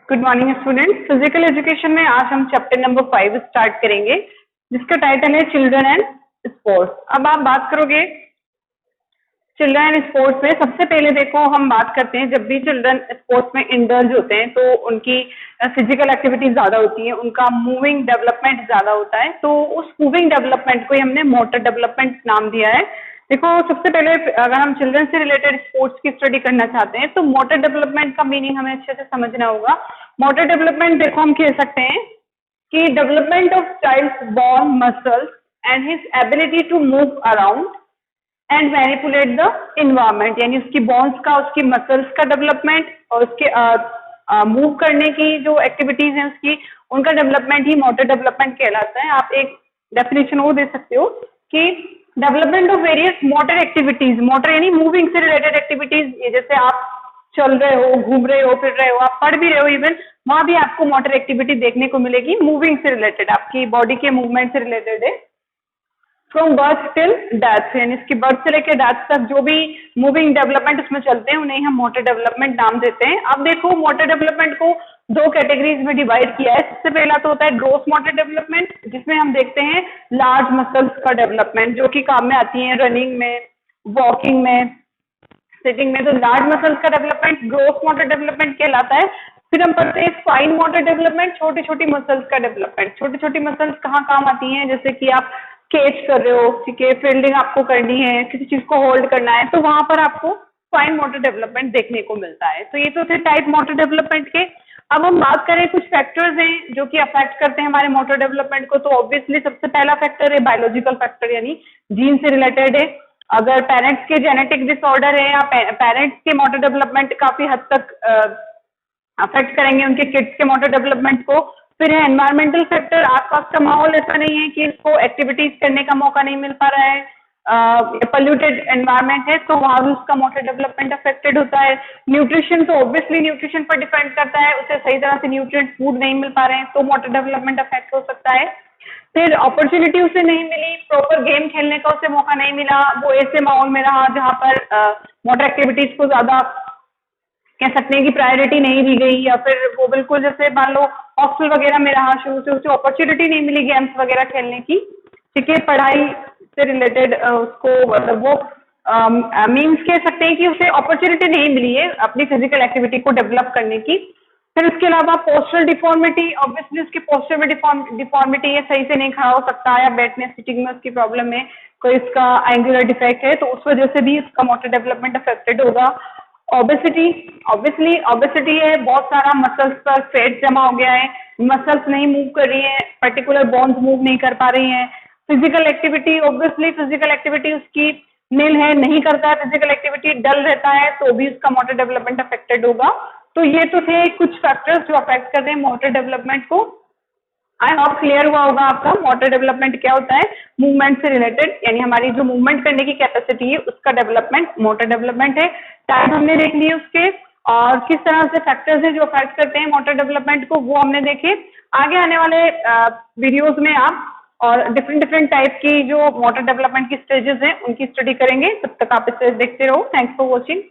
Good morning student. Physical education में आज हम चैप्टर नंबर 5 स्टार्ट करेंगे, जिसका टाइटल है चिल्ड्रन एंड स्पोर्ट्स। अब आप बात करोगे चिल्ड्रन एंड स्पोर्ट्स में, सबसे पहले देखो हम बात करते हैं, जब भी चिल्ड्रन स्पोर्ट्स में इंडल्ज होते हैं तो उनकी फिजिकल एक्टिविटी ज्यादा होती है, उनका मूविंग डेवलपमेंट ज्यादा होता है। तो उस मूविंग डेवलपमेंट को ही हमने मोटर डेवलपमेंट नाम दिया है। देखो सबसे पहले अगर हम चिल्ड्रन से रिलेटेड स्पोर्ट्स की स्टडी करना चाहते हैं तो मोटर डेवलपमेंट का मीनिंग हमें अच्छे से समझना होगा। मोटर डेवलपमेंट देखो हम कह सकते हैं कि development of child bone muscles and his ability to move around and manipulate the environment, यानी उसकी बोन्स का, उसकी मसल्स का डेवलपमेंट और उसके मूव करने की जो एक्टिविटीज हैं उसकी, उनका डेवलपमेंट ही मोटर डेवलपमेंट कहलाता है। आप एक डेफिनेशन वो दे सकते हो कि development of various motor activities, motor यानी मूविंग से रिलेटेड एक्टिविटीज, जैसे आप चल रहे हो, घूम रहे हो, फिर रहे हो, आप पढ़ भी रहे हो, इवन वहां भी आपको मोटर एक्टिविटी देखने को मिलेगी, मूविंग से रिलेटेड, आपकी बॉडी के मूवमेंट से रिलेटेड है। फ्रॉम बर्थ टिल डेथ, यानी इसकी बर्थ से लेकर डेथ तक जो भी मूविंग डेवलपमेंट उसमें चलते हैं उन्हें हम मोटर डेवलपमेंट नाम देते हैं। अब देखो मोटर डेवलपमेंट को दो कैटेगरीज में डिवाइड किया है। सबसे पहला तो होता है ग्रोस मोटर डेवलपमेंट, जिसमें हम देखते हैं लार्ज मसल्स का डेवलपमेंट जो कि काम में आती है रनिंग में, वॉकिंग में, सिटिंग में। तो लार्ज मसल्स का डेवलपमेंट ग्रोस मोटर डेवलपमेंट कहलाता है। फिर हम पढ़ते हैं फाइन मोटर डेवलपमेंट, छोटी छोटी मसल्स का डेवलपमेंट। छोटी छोटी मसल्स कहाँ काम आती हैं, जैसे कि आप कैच कर रहे हो, ठीक है, फील्डिंग आपको करनी है, किसी चीज को होल्ड करना है, तो वहां पर आपको फाइन मोटर डेवलपमेंट देखने को मिलता है। तो ये तो थे टाइप मोटर डेवलपमेंट के। अब हम बात करें कुछ फैक्टर्स हैं जो कि अफेक्ट करते हैं हमारे मोटर डेवलपमेंट को। तो ऑब्वियसली सबसे पहला फैक्टर है बायोलॉजिकल फैक्टर, यानी जीन से रिलेटेड है। अगर पेरेंट्स के जेनेटिक डिसऑर्डर है या पेरेंट्स के मोटर डेवलपमेंट काफी हद तक अफेक्ट करेंगे उनके किड्स के मोटर डेवलपमेंट को। फिर है एनवायरमेंटल फैक्टर, आसपास का माहौल ऐसा नहीं है कि इसको एक्टिविटीज करने का मौका नहीं मिल पा रहा है, पोल्यूटेड एनवायरमेंट है तो वहां भी उसका मोटर डेवलपमेंट अफेक्टेड होता है। न्यूट्रिशन, तो ऑब्वियसली न्यूट्रिशन पर डिपेंड करता है, उसे सही तरह से न्यूट्रिएंट फूड नहीं मिल पा रहे हैं तो मोटर डेवलपमेंट अफेक्ट हो सकता है। फिर अपॉर्चुनिटी उसे नहीं मिली, प्रॉपर गेम खेलने का उसे मौका नहीं मिला, वो ऐसे माहौल में रहा जहां पर मोटर एक्टिविटीज को ज्यादा कह सकते हैं कि प्रायोरिटी नहीं दी गई, या फिर वो बिल्कुल जैसे मान लो हॉस्टल वगैरह में रहा, शुरू से उसे अपॉर्चुनिटी नहीं मिली गेम्स वगैरह खेलने की, ठीक है, पढ़ाई से रिलेटेड उसको मतलब वो मीन्स कह सकते हैं कि उसे अपॉर्चुनिटी नहीं मिली है अपनी फिजिकल एक्टिविटी को डेवलप करने की। फिर उसके अलावा पोस्चरल डिफॉर्मिटी, ऑब्वियसली उसकी पोस्चर में डिफॉर्मिटी है, सही से नहीं खड़ा हो सकता है, या बैठने सिटिंग में उसकी प्रॉब्लम है, कोई उसका एंगुलर डिफेक्ट है, तो उस वजह से भी उसका मोटर डेवलपमेंट अफेक्टेड होगा। ओबेसिटी, ऑब्वियसली ओबेसिटी है, बहुत सारा मसल्स पर फैट जमा हो गया है, मसल्स नहीं मूव कर रही है, पर्टिकुलर बोन्स मूव नहीं कर पा रही हैं। Physical activity, obviously physical activity उसकी नील है, नहीं करता है फिजिकल एक्टिविटी, डल रहता है, तो भी उसका मोटर डेवलपमेंट अफेक्टेड होगा। तो ये तो थे कुछ फैक्टर्स जो अफेक्ट कर रहे हैं मोटर डेवलपमेंट को। आई होप क्लियर हुआ होगा आपका मोटर डेवलपमेंट क्या होता है, मूवमेंट से रिलेटेड, यानी हमारी जो मूवमेंट करने की कैपेसिटी है उसका डेवलपमेंट मोटर डेवलपमेंट है। टाइप हमने देख लिए उसके, और किस तरह से फैक्टर्स हैं जो अफेक्ट करते हैं मोटर डेवलपमेंट को, वो हमने देखे। आगे आने वाले वीडियोज में आप और डिफरेंट टाइप की जो मोटर डेवलपमेंट की स्टेजेस हैं उनकी स्टडी करेंगे। तब तक आप स्टेज देखते रहो। Thanks for watching.